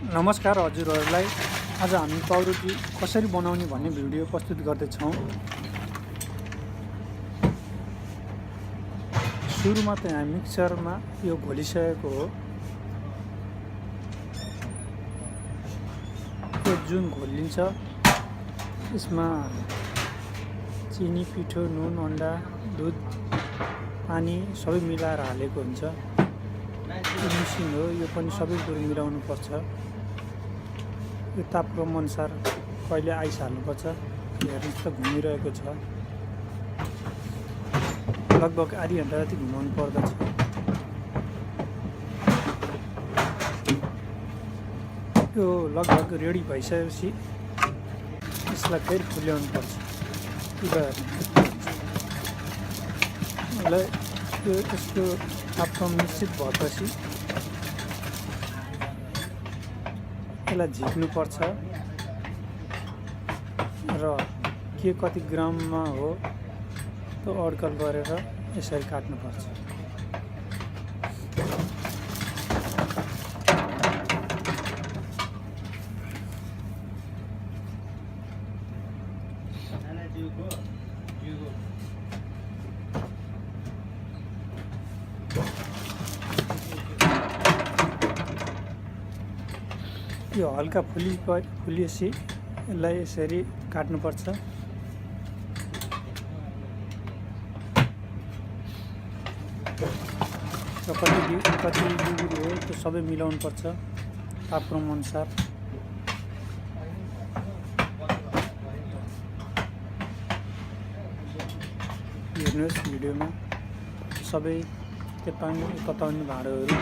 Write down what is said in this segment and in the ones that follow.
नमस्कार हजुरहरूलाई। आज हामी पाउरोटी कसरी बनाउने भन्ने भिडियो प्रस्तुत गर्दैछौँ। सुरुमा त यहाँ मिक्सरमा यो घोलिसकेको हो। यो जुन घोलिन्छ यसमा चिनी, पिठो, नुन, अन्डा, दुध, पानी सबै मिलाएर हालेको हुन्छ। यो मिसिन हो, यो पनि सबै कुरो मिलाउनु पर्छ। यो तापक्रम अनुसार कहिले आइस हाल्नुपर्छ। हेर्नुहोस् त घुमिरहेको छ। लगभग आधी घन्टा जति घुमाउनु पर्दछ। यो लगभग रेडी भइसकेपछि यसलाई फेरि फुल्याउनु पर्छ। यो यसको तापक्रम निश्चित भएपछि यसलाई झिक्नुपर्छ र के कति ग्राममा हो त्यो अड्कल गरेर यसरी काट्नुपर्छ। यो हल्का फुलिएपछि यसलाई यसरी काट्नुपर्छ। र कति डिग्री हो त्यो सबै मिलाउनु पर्छ तापक्रम अनुसार। हेर्नुहोस् भिडियोमा सबै तताउने भाँडोहरू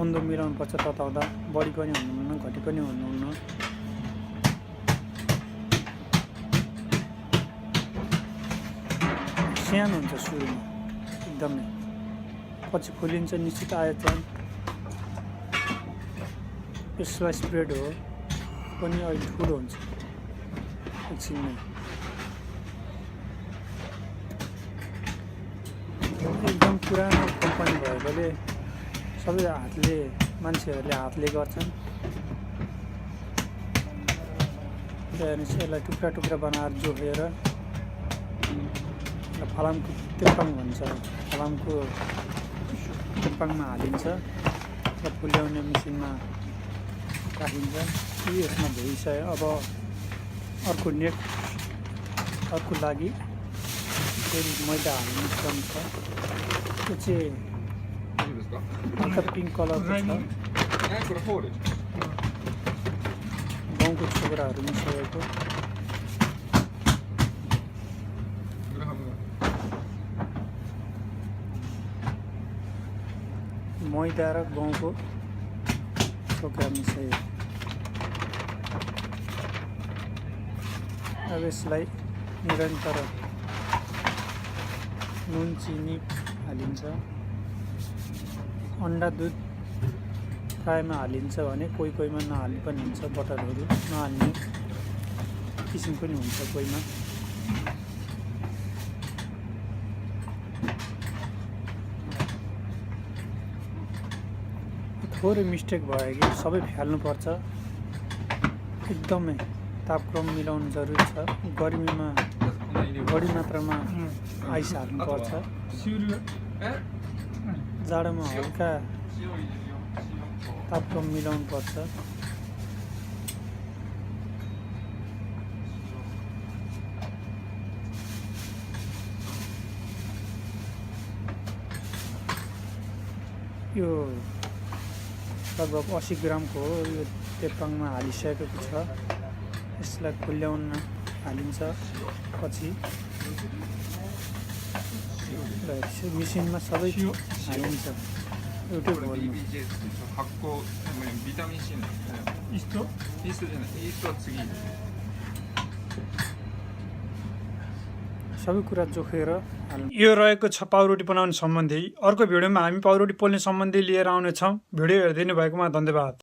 ओन्दो मिलाउनु पर्छ। तताउँदा बढी पनि हुनुहुन्न, घटी पनि हुनुहुन्न। सानो हुन्छ सुरुमा एकदमै, पछि फुलिन्छ निश्चित आयो चाहिँ यसलाई स्प्रेड हो पनि अहिले ठुलो हुन्छ एकछिनमै। एकदम पुरानो कम्पनी भएकोले सबै मान्छेहरूले हातले गर्छन्। यसलाई टुक्रा टुक्रा बनाएर जोडेर फलामको तेपाङ भन्छ, फलामको तेपाङमा हालिन्छ र फुल्याउने मिसिनमा राखिन्छ। यसमा भइसक्यो। अब अर्को लागि फेरि मैदा हाल्नु पर्छ। त्यो चाहिँ हल्का पिङ्क कलरको छ। गाउँको छोराहरू मिसाएको। मैदा र गाउँको छोकरा मिसायो। अब यसलाई निरन्तर नुन, चिनी हालिन्छ। अन्डा, दुध प्रायमा हालिन्छ भने कोहीमा नहाल्ने पनि हुन्छ। बटरहरू नहाल्ने किसिम पनि हुन्छ कोहीमा। थोरै मिस्टेक भयो कि सबै फ्याल्नुपर्छ। एकदमै तापक्रम मिलाउनु जरुरी छ। गर्मीमा बढी मात्रामा आइस हाल्नुपर्छ। जाडोमा हल्का तापक्रम मिलाउनु पर्छ। यो लगभग 80 ग्रामको हो। यो तेपाङमा हालिसकेको छ। यसलाई फुल्याउन हालिन्छ। पछि मिसिनमा सबै हालिन्छ एउटै घोलमा। सबै कुरा जोखेर हाल्नु। यो रहेको छ पाउरोटी बनाउने सम्बन्धी। अर्को भिडियोमा हामी पाउरोटी पोल्ने सम्बन्धी लिएर आउनेछौँ। भिडियो हेरिदिनु भएकोमा धन्यवाद।